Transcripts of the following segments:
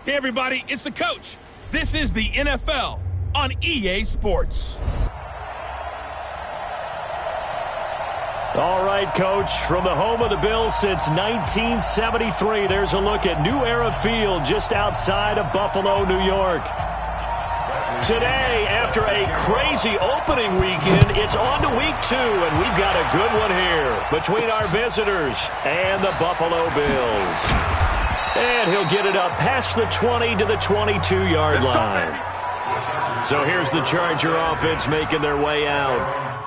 Hey everybody, it's the coach. This is the NFL on EA Sports. All right, Coach, from the home of the Bills since 1973, there's a look at New Era Field just outside of Buffalo, New York. Today, after a crazy opening weekend, it's on to week 2, and we've got a good one here between our visitors and the Buffalo Bills. And he'll get it up past the 20 to the 22-yard line. So here's the Charger offense making their way out.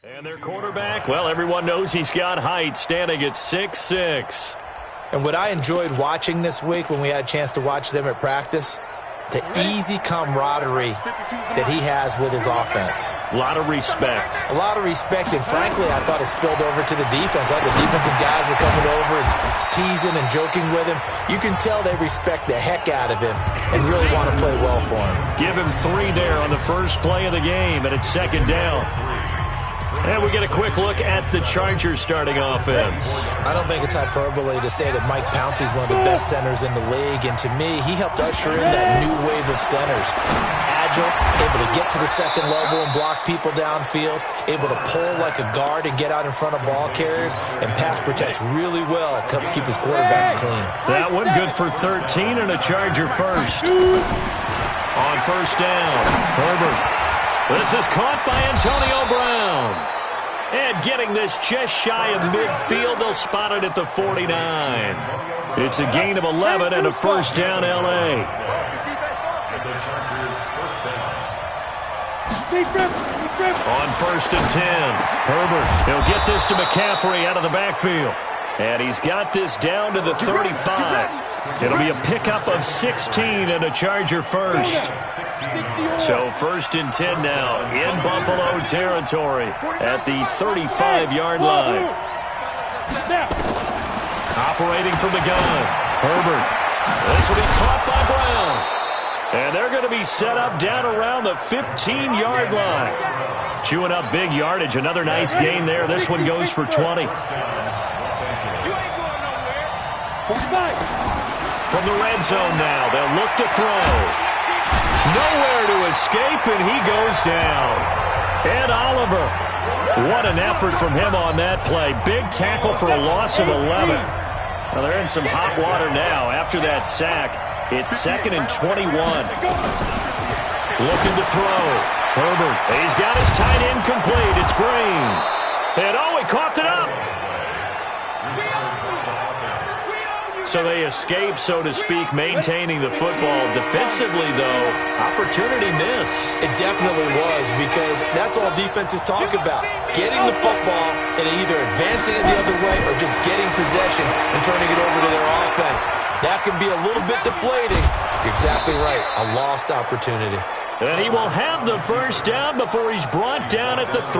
And their quarterback, well, everyone knows he's got height, standing at 6'6". And what I enjoyed watching this week when we had a chance to watch them at practice, the easy camaraderie that he has with his offense. A lot of respect. A lot of respect, and frankly, I thought it spilled over to the defense. All the defensive guys were coming over and teasing and joking with him. You can tell they respect the heck out of him and really want to play well for him. Give him 3 there on the first play of the game, and it's second down. And we get a quick look at the Chargers starting offense. I don't think it's hyperbole to say that Mike Pouncey's one of the best centers in the league. And to me, he helped usher in that new wave of centers. Agile, able to get to the second level and block people downfield, able to pull like a guard and get out in front of ball carriers, and pass protects really well. Helps keep his quarterbacks clean. That one good for 13 and a Charger first. On first down, Herbert. This is caught by Antonio Brown. And getting this just shy of midfield, they'll spot it at the 49. It's a gain of 11 and a first down, L.A. On first and 10, Herbert. He'll get this to McCaffrey out of the backfield. And he's got this down to the 35. It'll be a pickup of 16 and a Charger first. So first and 10 now in Buffalo territory at the 35-yard line. Operating from the gun, Herbert. This will be caught by Brown. And they're going to be set up down around the 15-yard line. Chewing up big yardage. Another nice gain there. This one goes for 20. From the red zone now, they'll look to throw. Nowhere to escape, and he goes down. Ed Oliver, what an effort from him on that play. Big tackle for a loss of 11. Well, they're in some hot water now after that sack. It's second and 21. Looking to throw. Herbert, he's got his tight end complete. It's Green. And oh, he coughed it up. So they escape, so to speak, maintaining the football. Defensively, though, opportunity miss. It definitely was, because that's all defenses talk about. Getting the football and either advancing it the other way or just getting possession and turning it over to their offense. That can be a little bit deflating. You're exactly right. A lost opportunity. And he will have the first down before he's brought down at the 3.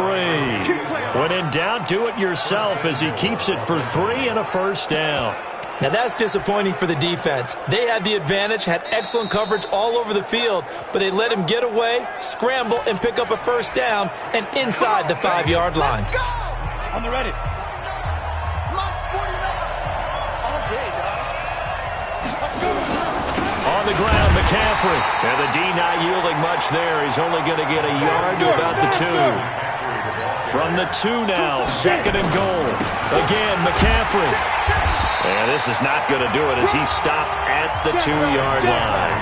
When in doubt, do it yourself as he keeps it for 3 and a first down. Now that's disappointing for the defense. They had the advantage, had excellent coverage all over the field, but they let him get away, scramble, and pick up a first down and inside the 5-yard line. On the ready. On the ground, McCaffrey. And the D not yielding much there. He's only going to get a yard to about the 2. From the 2 now, second and goal. Again, McCaffrey. And this is not going to do it as he stopped at the 2-yard line.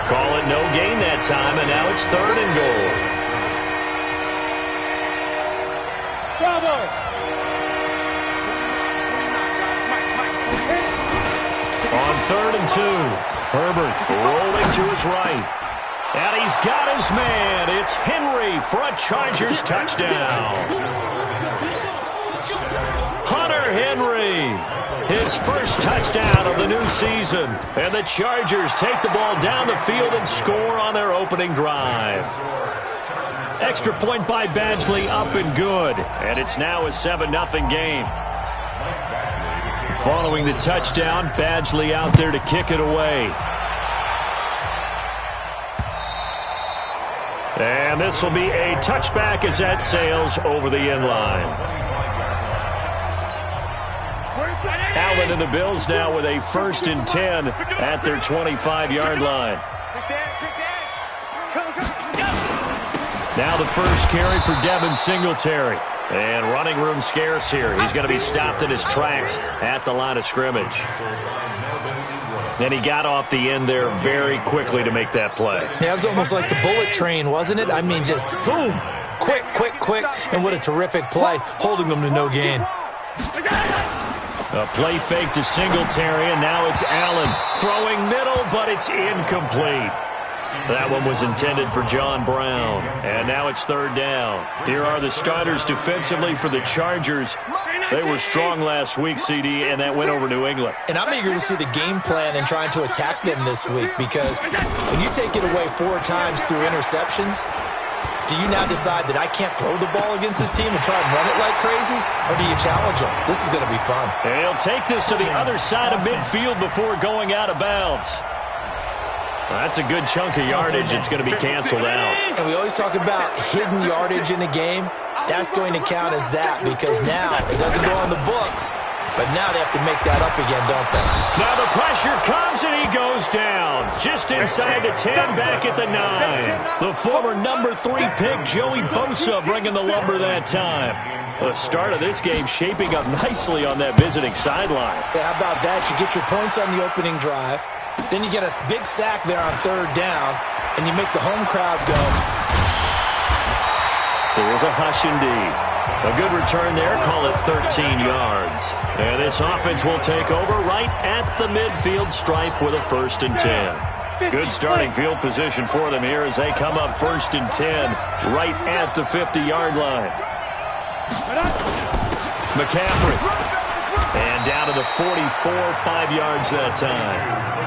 Call it no gain that time, and now it's third and goal. Bravo! On third and 2, Herbert rolling to his right. And he's got his man. It's Henry for a Chargers touchdown. Hunter Henry, his first touchdown of the new season. And the Chargers take the ball down the field and score on their opening drive. Extra point by Badgley, up and good. And it's now a 7-0 game. Following the touchdown, Badgley out there to kick it away. And this will be a touchback as that sails over the end line. Allen and the Bills now with a 1st and 10 at their 25-yard line. Now the first carry for Devin Singletary. And running room scarce here. He's going to be stopped in his tracks at the line of scrimmage. And he got off the end there very quickly to make that play. Yeah, it was almost like the bullet train, wasn't it? I mean, just zoom. Quick, quick, quick. And what a terrific play, holding them to no gain. A play fake to Singletary, and now it's Allen. Throwing middle, but it's incomplete. That one was intended for John Brown. And now it's 3rd down. Here are the starters defensively for the Chargers. They were strong last week, CD, and that went over New England. And I'm eager to see the game plan and trying to attack them this week, because when you take it away 4 times through interceptions, do you now decide that I can't throw the ball against this team and try and run it like crazy? Or do you challenge them? This is going to be fun. And he'll take this to the other side of midfield before going out of bounds. Well, that's a good chunk of yardage. It's going to be canceled out. And we always talk about hidden yardage in a game. That's going to count as that, because now it doesn't go on the books, but now they have to make that up again, don't they? Now the pressure comes, and he goes down. Just inside the 10, back at the 9. The former number 3 pick, Joey Bosa, bringing the lumber that time. The start of this game shaping up nicely on that visiting sideline. Yeah, how about that? You get your points on the opening drive. Then you get a big sack there on 3rd down, and you make the home crowd go. There is a hush indeed. A good return there, call it 13 yards. And this offense will take over right at the midfield stripe with a 1st and 10. Good starting field position for them here as they come up 1st and 10 right at the 50-yard line. McCaffrey. And down to the 44, 5 yards that time.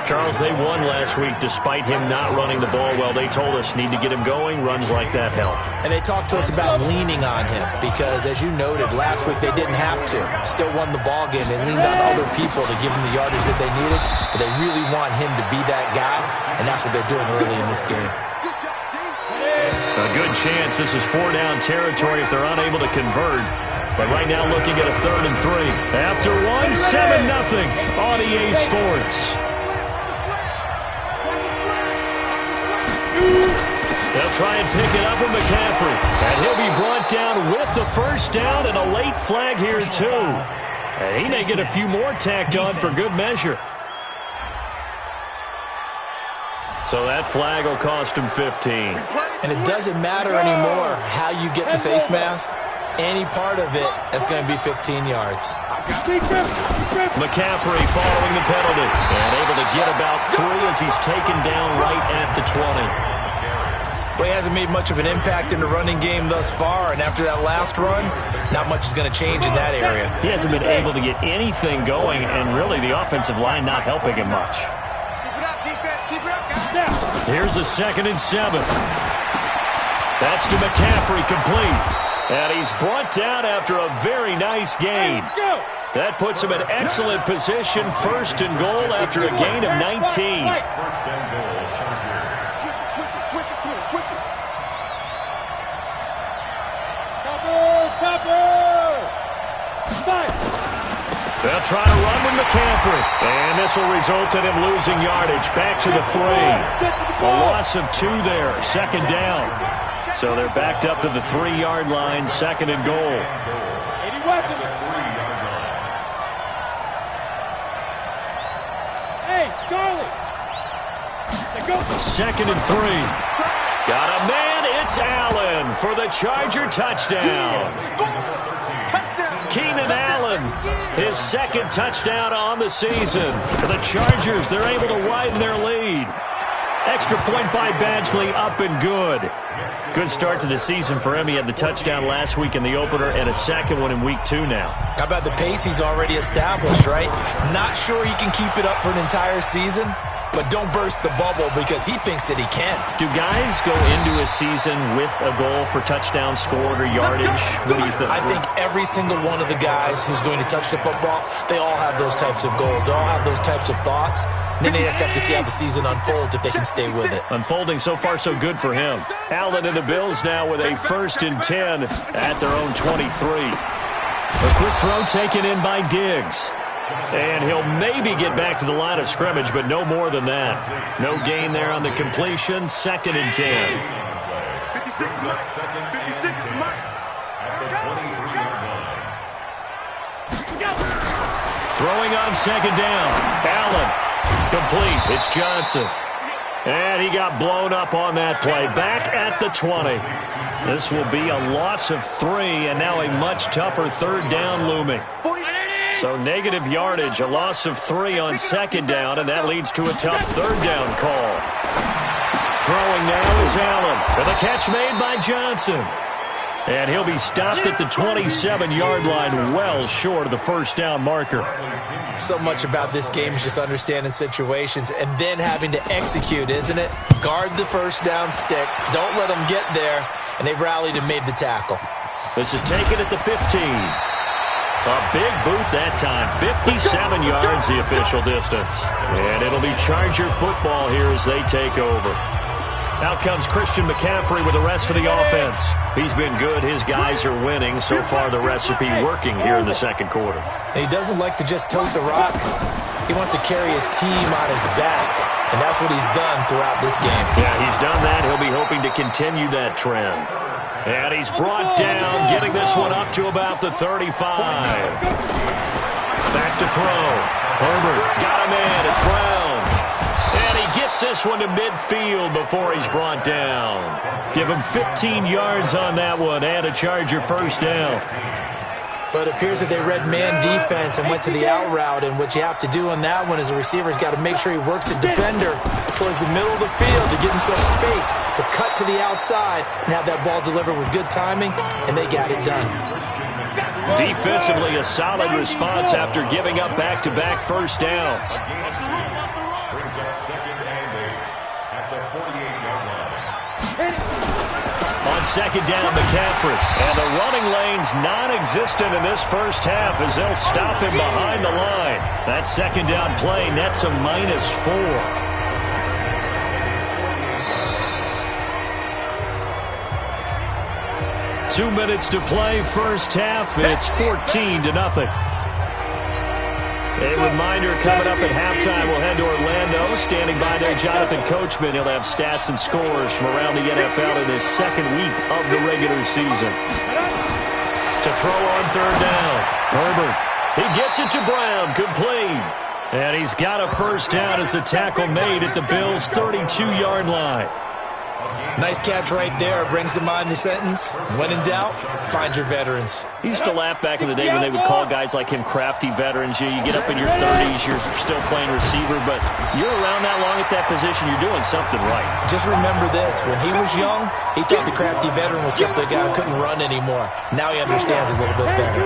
Charles, they won last week despite him not running the ball well. They told us need to get him going. Runs like that help. And they talked to us about leaning on him because, as you noted, last week they didn't have to. Still won the ball game. They leaned on other people to give them the yardage that they needed, but they really want him to be that guy, and that's what they're doing early in this game. A good chance this is 4-down territory if they're unable to convert. But right now looking at a 3rd and 3. After 1, 7-0 on EA Sports. They'll try and pick it up with McCaffrey. And he'll be brought down with the 1st down and a late flag here, too. And he may get a few more tacked on for good measure. So that flag will cost him 15. And it doesn't matter anymore how you get the face mask. Any part of it is going to be 15 yards. McCaffrey following the penalty. And able to get about 3 as he's taken down right at the 20. Well, he hasn't made much of an impact in the running game thus far, and after that last run, not much is going to change in that area. He hasn't been able to get anything going, and really the offensive line not helping him much. Here's a 2nd and 7. That's to McCaffrey, complete. And he's brought down after a very nice gain. That puts him in excellent position, 1st and goal after a gain of 19. They'll try to run with McCaffrey. And this will result in him losing yardage. Back to the 3. A loss of 2 there. 2nd down. So they're backed up to the 3-yard line. 2nd and goal. Hey, Charlie. 2nd and 3. Got a man. It's Allen for the Charger touchdown. Keenan Allen, his 2nd touchdown on the season. For the Chargers, they're able to widen their lead. Extra point by Badgley, up and good. Good start to the season for him. He had the touchdown last week in the opener and a 2nd one in week 2 now. How about the pace he's already established, right? Not sure he can keep it up for an entire season, but don't burst the bubble because he thinks that he can. Do guys go into a season with a goal for touchdown scored or yardage? What do you think? I think every single one of the guys who's going to touch the football, they all have those types of goals. They all have those types of thoughts. And then they just have to see how the season unfolds if they can stay with it. Unfolding so far so good for him. Allen and the Bills now with a 1st and 10 at their own 23. A quick throw taken in by Diggs. And he'll maybe get back to the line of scrimmage, but no more than that. No gain there on the completion. 2nd and 10. 56 to Mike. At the 23-yard line. Throwing on 2nd down. Allen. Complete. It's Johnson. And he got blown up on that play. Back at the 20. This will be a loss of 3, and now a much tougher 3rd down looming. So negative yardage, a loss of 3 on 2nd down, and that leads to a tough 3rd down call. Throwing now is Allen. And the catch made by Johnson. And he'll be stopped at the 27-yard line, well short of the 1st down marker. So much about this game is just understanding situations and then having to execute, isn't it? Guard the 1st down sticks. Don't let them get there. And they rallied and made the tackle. This is taken at the 15. A big boot that time. 57 yards the official distance. And it'll be Charger football here as they take over. Out comes Christian McCaffrey with the rest of the offense. He's been good. His guys are winning. So far, the recipe working here in the 2nd quarter. And he doesn't like to just tote the rock. He wants to carry his team on his back. And that's what he's done throughout this game. Yeah, he's done that. He'll be hoping to continue that trend. And he's brought down, getting this one up to about the 35. Back to throw. Herbert got him in. It's Brown. And he gets this one to midfield before he's brought down. Give him 15 yards on that one and a Charger 1st down. But it appears that they read man defense and went to the out route, and what you have to do on that one is the receiver's got to make sure he works the defender towards the middle of the field to give himself space to cut to the outside and have that ball delivered with good timing, and they got it done. Defensively, a solid response after giving up back-to-back 1st downs. On 2nd down, McCaffrey. And the running lane's non-existent in this 1st half as they'll stop him behind the line. That 2nd down play nets a -4. Two minutes to play, 1st half. It's 14-0. A reminder coming up at halftime, we'll head to Orlando. Standing by there, Jonathan Coachman. He'll have stats and scores from around the NFL in this 2nd week of the regular season. To throw on 3rd down. Herbert. He gets it to Brown. Complete. And he's got a 1st down as the tackle made at the Bills' 32-yard line. Nice catch right there. Brings to mind the sentence, when in doubt, find your veterans. You used to laugh back in the day when they would call guys like him crafty veterans. You get up in your 30s, you're still playing receiver, but you're around that long at that position, you're doing something right. Just remember this. When he was young, he thought the crafty veteran was something a guy who couldn't run anymore. Now he understands a little bit better.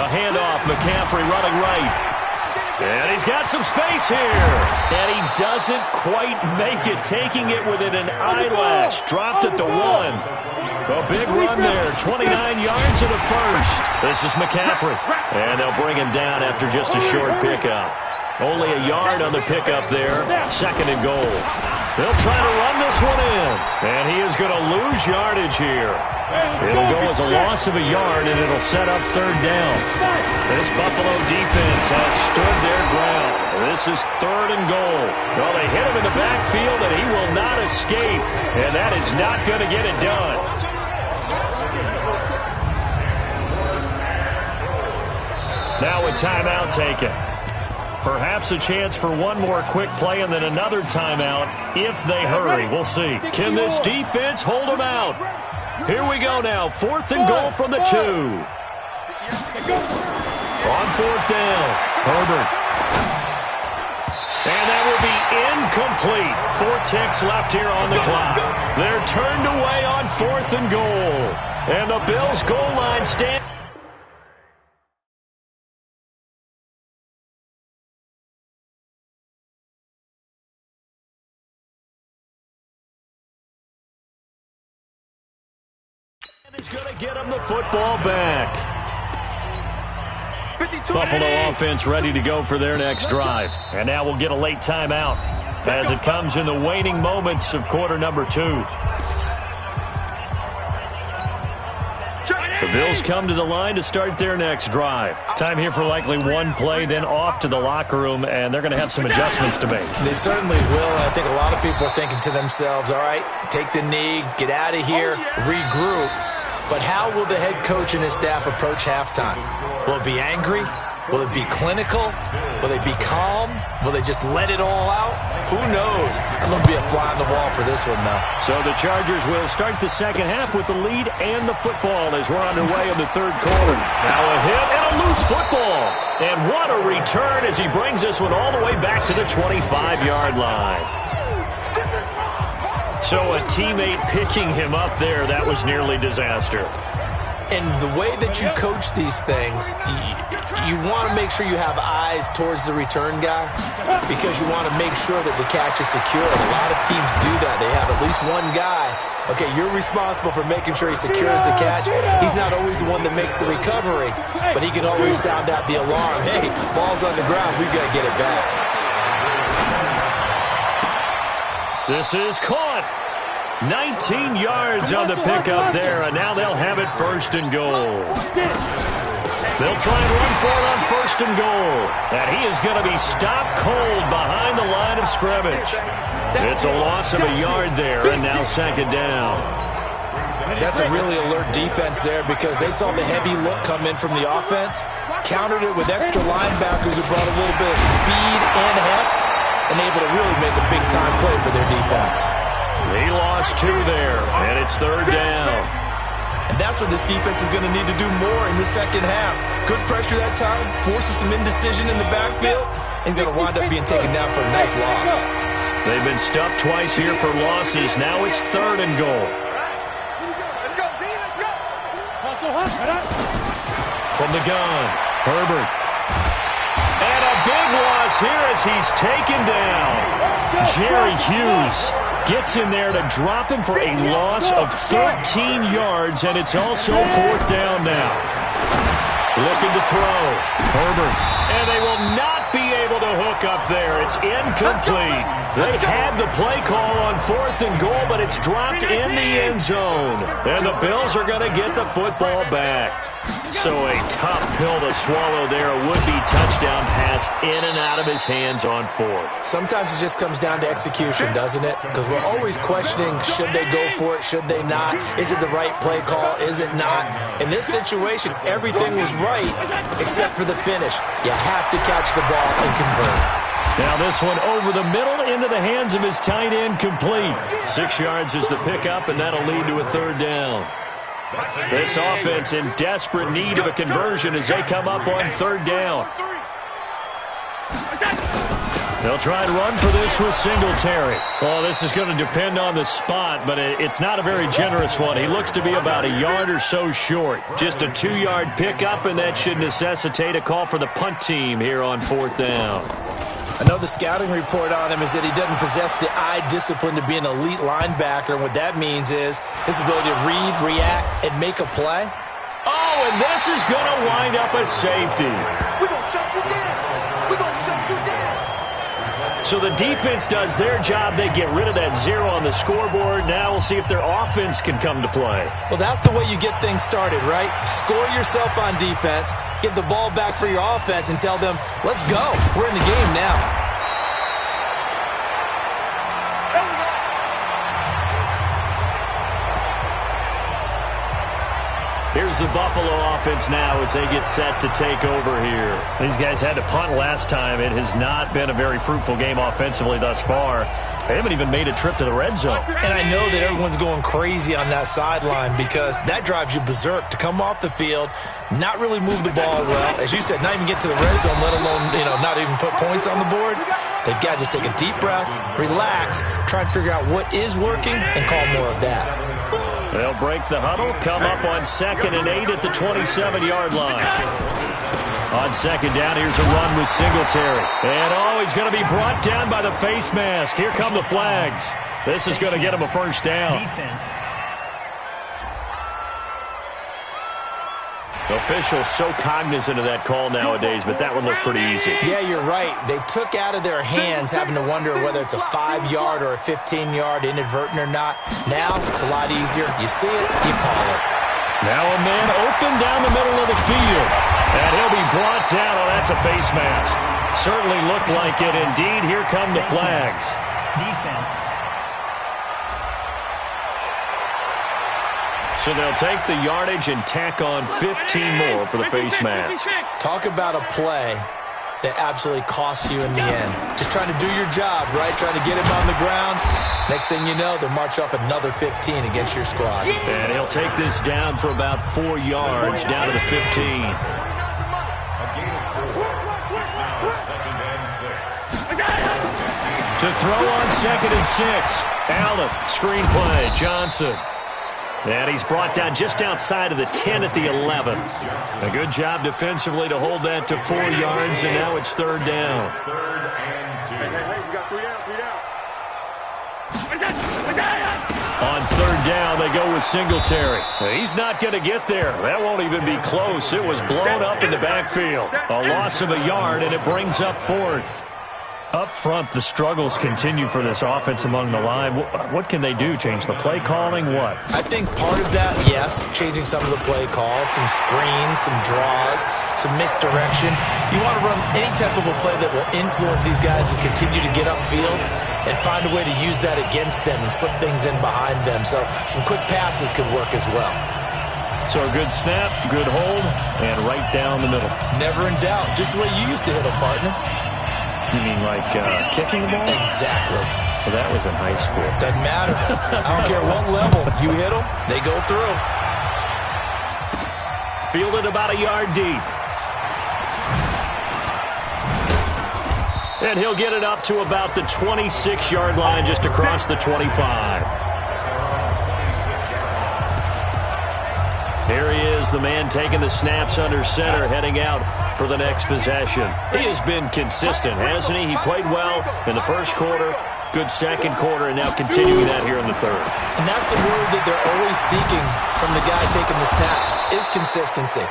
A handoff, McCaffrey running right. And he's got some space here. And he doesn't quite make it, taking it within an eyelash. Dropped at the 1. A big run there, 29 yards in the 1st. This is McCaffrey. And they'll bring him down after just a short pickup. Only a yard on the pickup there. 2nd and goal. They'll try to run this one in. And he is going to lose yardage here. It'll go as a loss of a yard, and it'll set up 3rd down. This Buffalo defense has stood their ground. This is 3rd and goal. Well, they hit him in the backfield, and he will not escape. And that is not going to get it done. Now a timeout taken. Perhaps a chance for one more quick play and then another timeout if they hurry. We'll see. Can this defense hold them out? Here we go now. 4th and goal from the 2. On 4th down, Herbert. And that will be incomplete. 4 ticks left here on the clock. They're turned away on 4th and goal. And the Bills goal line stand. He's going to get him the football back. Buffalo offense ready to go for their next drive. And now we'll get a late timeout as it comes in the waning moments of quarter number 2. The Bills come to the line to start their next drive. Time here for likely one play, then off to the locker room, and they're going to have some adjustments to make. They certainly will, and I think a lot of people are thinking to themselves, all right, take the knee, get out of here, regroup. But how will the head coach and his staff approach halftime? Will it be angry? Will it be clinical? Will they be calm? Will they just let it all out? Who knows? I'm going to be a fly on the wall for this one, though. So the Chargers will start the second half with the lead and the football as we're underway in the third quarter. Now a hit and a loose football. And what a return as he brings this one all the way back to the 25-yard line. So a teammate picking him up there, that was nearly disaster. And the way that you coach these things, you want to make sure you have eyes towards the return guy because you want to make sure that the catch is secure. And a lot of teams do that. They have at least one guy. Okay, you're responsible for making sure he secures the catch. He's not always the one that makes the recovery, but he can always sound out the alarm. Hey, ball's on the ground. We've got to get it back. This is caught. 19 yards on the pickup there, and now they'll have it first and goal. They'll try and run for it on first and goal. And he is going to be stopped cold behind the line of scrimmage. It's a loss of a yard there, and now second down. That's a really alert defense there because they saw the heavy look come in from the offense, countered it with extra linebackers who brought a little bit of speed and heft, and able to really make a big-time play for their defense. He lost 2 there, and it's third down. And that's what this defense is going to need to do more in the second half. Good pressure that time, forces some indecision in the backfield. He's going to wind up being taken down for a nice loss. They've been stuffed twice here for losses. Now it's third and goal. Let's go, D, let's go. From the gun, Herbert. And a big loss here as he's taken down. Jerry Hughes gets in there to drop him for a loss of 13 yards, and it's also fourth down now. Looking to throw. Herbert. And they will not be able to hook up there. It's incomplete. They had the play call on fourth and goal, but it's dropped in the end zone. And the Bills are going to get the football back. So a tough pill to swallow there. A would-be touchdown pass in and out of his hands on fourth. Sometimes it just comes down to execution, doesn't it? Because we're always questioning, should they go for it, should they not? Is it the right play call, is it not? In this situation, everything was right except for the finish. You have to catch the ball and convert. Now this one over the middle into the hands of his tight end, complete. 6 yards is the pickup, and that'll lead to a third down. This offense in desperate need of a conversion as they come up on third down. They'll try and run for this with Singletary. Well, this is going to depend on the spot, but it's not a very generous one. He looks to be about a yard or so short. Just a 2-yard pickup, and that should necessitate a call for the punt team here on fourth down. I know the scouting report on him is that he doesn't possess the eye discipline to be an elite linebacker, and what that means is his ability to read, react, and make a play. Oh, and this is going to wind up a safety. We're going to shut you down. We're going to shut you down. So the defense does their job. They get rid of that 0 on the scoreboard. Now we'll see if their offense can come to play. Well, that's the way you get things started, right? Score yourself on defense, get the ball back for your offense, and tell them, let's go. We're in the game now. Here's the Buffalo offense now as they get set to take over here. These guys had to punt last time. It has not been a very fruitful game offensively thus far. They haven't even made a trip to the red zone. And I know that everyone's going crazy on that sideline because that drives you berserk to come off the field, not really move the ball well. As you said, not even get to the red zone, let alone, not even put points on the board. They've got to just take a deep breath, relax, try and figure out what is working, and call more of that. They'll break the huddle, come up on 2nd and 8 at the 27-yard line. On second down, here's a run with Singletary. And, he's going to be brought down by the face mask. Here come the flags. This is going to get him a first down. Defense. Officials so cognizant of that call nowadays, but that one looked pretty easy. Yeah, you're right. They took out of their hands having to wonder whether it's a 5-yard or a 15-yard, inadvertent or not. Now it's a lot easier. You see it, you call it. Now a man open down the middle of the field. And he'll be brought down. Oh, that's a face mask. Certainly looked like it. Indeed, here come the flags. Defense. So they'll take the yardage and tack on 15 more for the face mask. Talk about a play that absolutely costs you in the end. Just trying to do your job, right? Trying to get him on the ground. Next thing you know, they'll march off another 15 against your squad. And he'll take this down for about 4 yards, down to the 15. To throw on 2nd and 6. Allen, screenplay, Johnson. And he's brought down just outside of the 10 at the 11. A good job defensively to hold that to 4 yards, and now it's 3rd down. Hey, we got 3 down. On 3rd down, they go with Singletary. He's not going to get there. That won't even be close. It was blown up in the backfield. A loss of a yard, and it brings up 4th. Up front, the struggles continue for this offense among the line. What can they do? Change the play calling? What? I think part of that, yes, changing some of the play calls, some screens, some draws, some misdirection. You want to run any type of a play that will influence these guys to continue to get upfield and find a way to use that against them and slip things in behind them. So some quick passes could work as well. So a good snap, good hold, and right down the middle. Never in doubt. Just the way you used to hit them, partner. You mean like kicking the ball? Exactly. Well, that was in high school. Doesn't matter. I don't care what level. You hit them, they go through. Fielded about a yard deep. And he'll get it up to about the 26-yard line, just across the 25. Here he is, the man taking the snaps under center, heading out for the next possession. He has been consistent, hasn't he? He played well in the first quarter, good second quarter, and now continuing that here in the third. And that's the word that they're always seeking from the guy taking the snaps, is consistency.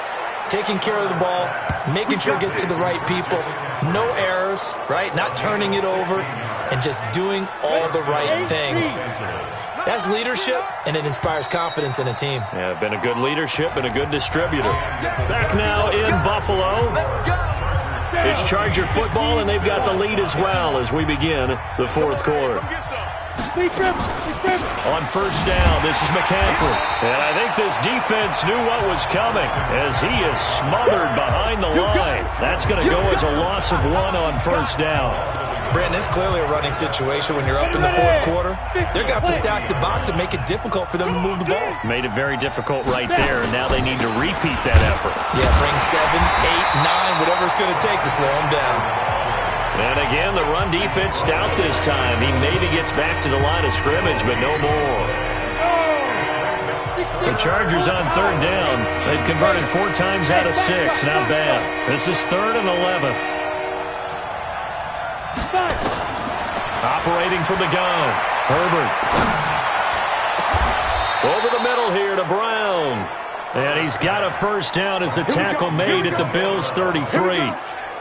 Taking care of the ball, making sure it gets to the right people, no errors, right? Not turning it over, and just doing all the right things. That's leadership, and it inspires confidence in a team. Yeah, been a good leadership and a good distributor. Back now in Buffalo. It's Charger football, and they've got the lead as well as we begin the 4th quarter. On 1st down, this is McCaffrey. And I think this defense knew what was coming as he is smothered behind the line. That's going to go as a loss of 1 on 1st down. Brandon, it's clearly a running situation when you're up in the 4th quarter. They're going to have to stack the box and make it difficult for them to move the ball. Made it very difficult right there, and now they need to repeat that effort. Yeah, bring 7, 8, 9, whatever it's going to take to slow them down. And again, the run defense stout this time. He maybe gets back to the line of scrimmage, but no more. The Chargers on 3rd down. They've converted 4 times out of 6. Not bad. This is 3rd and 11. Operating from the gun. Herbert. Over the middle here to Brown. And he's got a 1st down as the tackle made at the Bills' 33.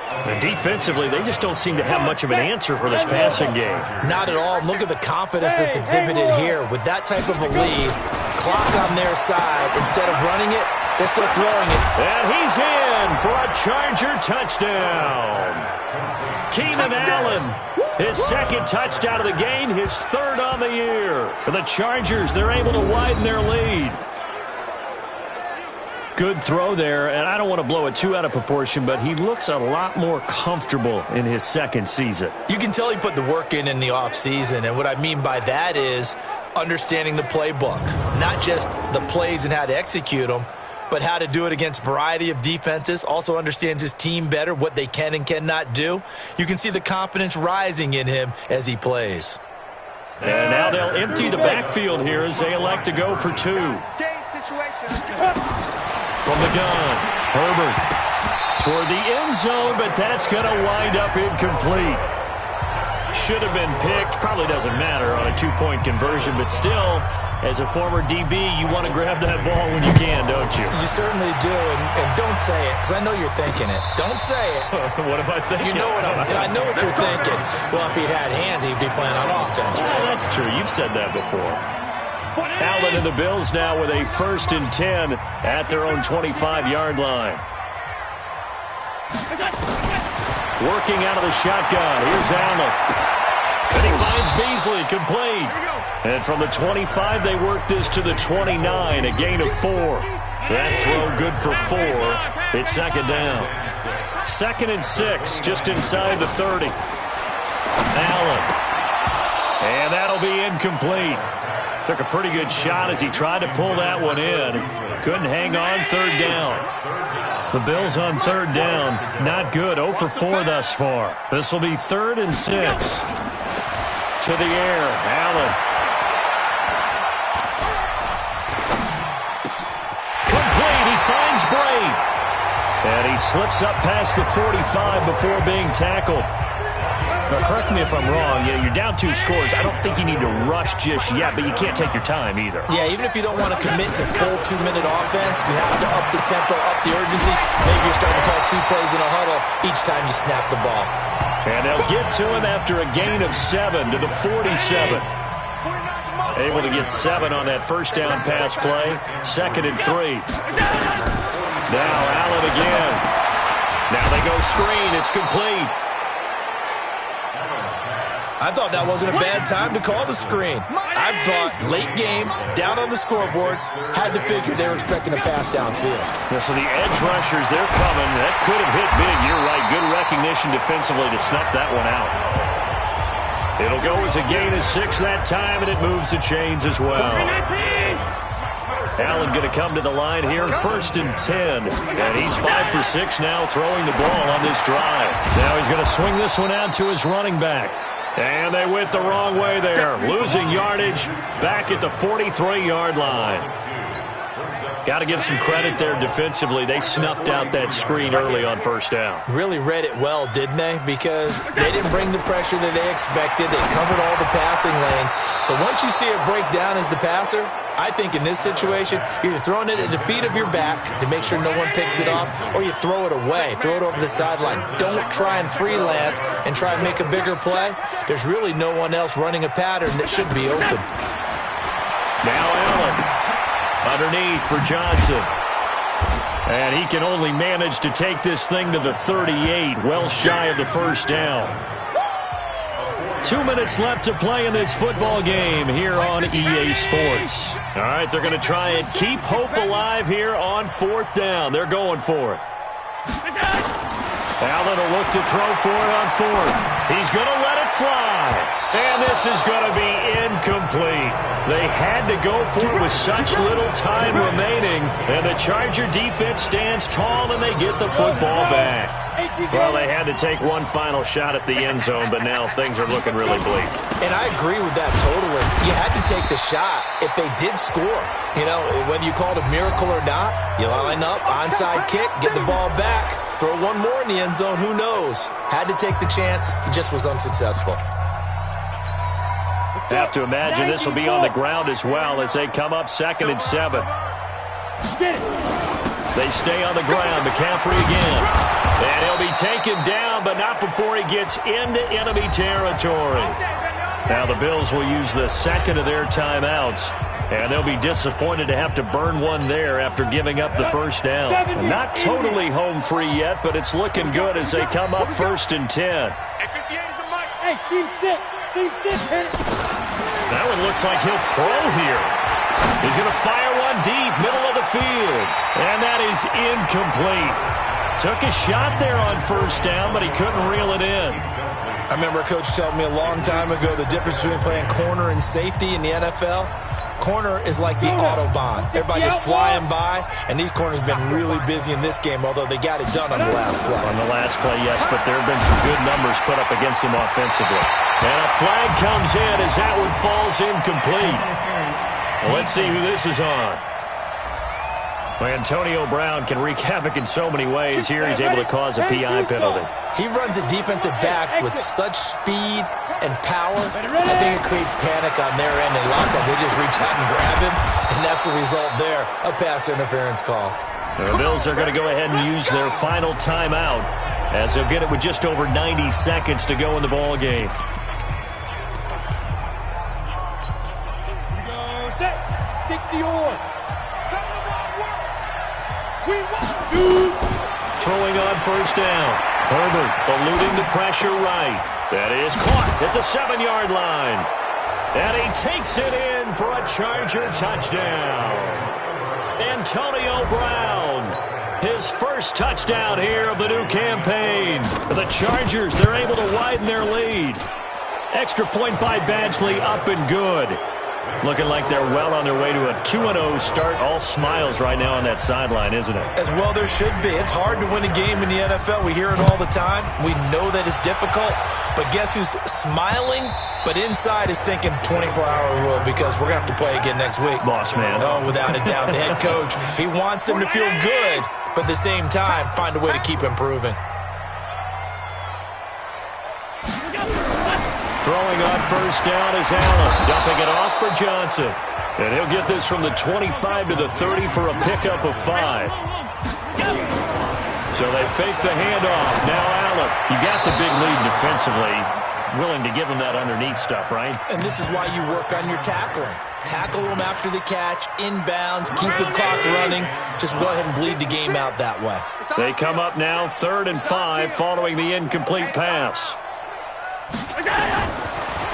And defensively, they just don't seem to have much of an answer for this passing game. Not at all. Look at the confidence that's exhibited here. With that type of a lead, clock on their side, instead of running it, they're still throwing it. And he's in for a Charger touchdown. Keenan Allen, his 2nd touchdown of the game, his 3rd on the year. For the Chargers, they're able to widen their lead. Good throw there, and I don't want to blow it too out of proportion, but he looks a lot more comfortable in his 2nd season. You can tell he put the work in the offseason, and what I mean by that is understanding the playbook. Not just the plays and how to execute them, but how to do it against a variety of defenses. Also understands his team better, what they can and cannot do. You can see the confidence rising in him as he plays. And now they'll empty the backfield here as they elect to go for 2. From the gun, Herbert toward the end zone, but that's going to wind up incomplete. should have been picked. Probably doesn't matter on a 2-point conversion, but still, as a former DB, you want to grab that ball when you can, don't you? You certainly do, and don't say it, because I know you're thinking it. Don't say it. What am I thinking? You know what I know what you're thinking. Well, if he'd had hands, he'd be playing on offense. Well, that's true. You've said that before. Allen and the Bills now with a 1st and 10 at their own 25-yard line. Working out of the shotgun. Here's Allen. And he finds Beasley, complete. And from the 25, they work this to the 29, a gain of 4. That throw good for 4. It's 2nd down. 2nd and 6, just inside the 30. Allen. And that'll be incomplete. Took a pretty good shot as he tried to pull that one in. Couldn't hang on, 3rd down. The Bills on 3rd down. Not good. 0 for 4 thus far. This will be 3rd and 6. To the air. Allen. Complete. He finds Bray. And he slips up past the 45 before being tackled. Now, correct me if I'm wrong. Yeah, you're down 2 scores. I don't think you need to rush just yet, but you can't take your time either. Yeah, even if you don't want to commit to full 2-minute offense, you have to up the tempo, up the urgency. Maybe you're starting to call 2 plays in a huddle each time you snap the ball. And they'll get to him after a gain of 7 to the 47. Able to get 7 on that 1st down pass play. 2nd and 3. Now Allen again. Now they go screen. It's complete. I thought that wasn't a bad time to call the screen. I thought late game, down on the scoreboard, had to figure they were expecting a pass downfield. Yeah, so the edge rushers, they're coming. That could have hit big. You're right. Good recognition defensively to snuff that one out. It'll go as a gain of 6 that time, and it moves the chains as well. Allen going to come to the line here, 1st and 10. And he's 5 for 6 now throwing the ball on this drive. Now he's going to swing this one out to his running back. And they went the wrong way there. Losing yardage back at the 43-yard line. Got to give some credit there defensively. They snuffed out that screen early on 1st down. Really read it well, didn't they? Because they didn't bring the pressure that they expected. They covered all the passing lanes. So once you see it break down as the passer, I think in this situation, you're either throwing it at the feet of your back to make sure no one picks it off, or you throw it away. Throw it over the sideline. Don't try and freelance and try and make a bigger play. There's really no one else running a pattern that should be open. Now Allen underneath for Johnson. And he can only manage to take this thing to the 38, well shy of the 1st down. 2 minutes left to play in this football game here on EA Sports. All right, they're going to try and keep hope alive here on 4th down. They're going for it. Allen will look to throw for it on 4th. He's going to let it fly. And this is going to be incomplete. They had to go for it with such little time remaining. And the Charger defense stands tall and they get the football back. Well, they had to take one final shot at the end zone, but now things are looking really bleak. And I agree with that totally. You had to take the shot if they did score. You know, whether you call it a miracle or not, you line up, onside kick, get the ball back, throw one more in the end zone, who knows? Had to take the chance. He just was unsuccessful. Have to imagine this will be on the ground as well as they come up 2nd and 7. They stay on the ground. McCaffrey again. And he'll be taken down, but not before he gets into enemy territory. Now the Bills will use the 2nd of their timeouts. And they'll be disappointed to have to burn one there after giving up the 1st down. Not totally home free yet, but it's looking good as they come up 1st and 10. Hey, team 6. Team 6, hit it. That one looks like he'll throw here. He's going to fire one deep, middle of the field. And that is incomplete. Took a shot there on 1st down, but he couldn't reel it in. I remember a coach telling me a long time ago the difference between playing corner and safety in the NFL. Corner is like the Autobahn. Everybody just flying by, and these corners have been really busy in this game, although they got it done on the last play. On the last play, yes, but there have been some good numbers put up against them offensively. And a flag comes in as that one falls incomplete. Well, let's see who this is on. Well, Antonio Brown can wreak havoc in so many ways. Here he's able to cause a PI penalty. He runs at defensive backs with such speed and power. I think it creates panic on their end, and a lot of times they just reach out and grab him, and that's the result there, a pass interference call. The Bills are going to go ahead and use their final timeout as they'll get it with just over 90 seconds to go in the ball game. Set. 60 on. We want you. Throwing on first down. Herbert eluding the pressure right. That is caught at the 7-yard line. And he takes it in for a Charger touchdown. Antonio Brown, his first touchdown here of the new campaign. The Chargers, they're able to widen their lead. Extra point by Badgley, up and good. Looking like they're well on their way to a 2-0 start. All smiles right now on that sideline, isn't it? As well there should be. It's hard to win a game in the NFL. We hear it all the time. We know that it's difficult. But guess who's smiling? But inside is thinking 24-hour rule because we're going to have to play again next week. Boss man. Oh, without a doubt. The head coach, he wants them to feel good, but at the same time, find a way to keep improving. Throwing on first down is Allen. Dumping it off for Johnson. And he'll get this from the 25 to the 30 for a pickup of 5. So they fake the handoff. Now Allen. You got the big lead defensively. Willing to give him that underneath stuff, right? And this is why you work on your tackling. Tackle them after the catch, inbounds, keep the clock running. Just go ahead and bleed the game out that way. They come up now 3rd and 5 following the incomplete pass.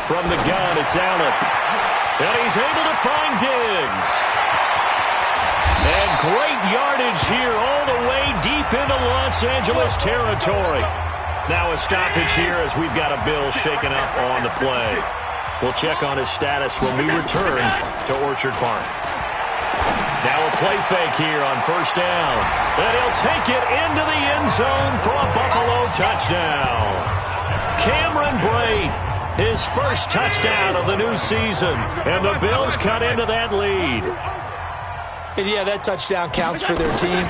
From the gun, it's Allen. And he's able to find Diggs. And great yardage here all the way deep into Los Angeles territory. Now a stoppage here as we've got a Bill shaken up on the play. We'll check on his status when we return to Orchard Park. Now a play fake here on first down. And he'll take it into the end zone for a Buffalo touchdown. Cameron Brate, his first touchdown of the new season. And the Bills cut into that lead. And yeah, that touchdown counts for their team,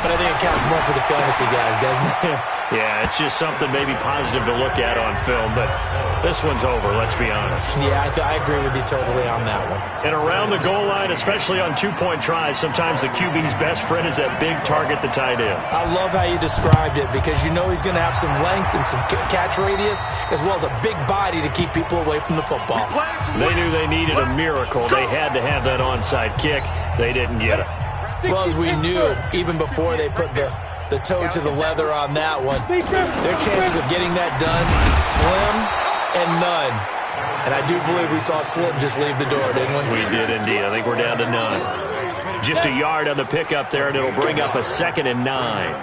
but I think it counts more for the fantasy guys, doesn't it? Yeah, it's just something maybe positive to look at on film, but this one's over, let's be honest. Yeah, I agree with you totally on that one. And around the goal line, especially on two-point tries, sometimes the QB's best friend is that big target, the tight end. I love how you described it because you know he's going to have some length and some catch radius as well as a big body to keep people away from the football. They knew they needed a miracle. They had to have that onside kick. They didn't get it. Well, as we knew, even before they put the toe to the leather on that one, their chances of getting that done, slim and none. And I do believe we saw Slim just leave the door, didn't we? We did indeed. I think we're down to none. Just a yard on the pickup there, and it'll bring up a 2nd and 9.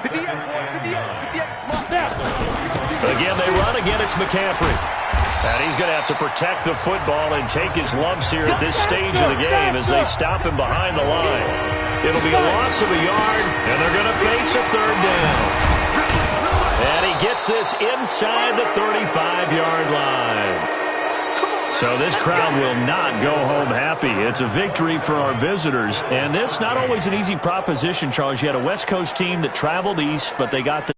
Again, they run. Again, it's McCaffrey. And he's going to have to protect the football and take his lumps here at this stage of the game as they stop him behind the line. It'll be a loss of a yard, and they're going to face a 3rd down. And he gets this inside the 35-yard line. So this crowd will not go home happy. It's a victory for our visitors. And this not always an easy proposition, Charles. You had a West Coast team that traveled east, but they got the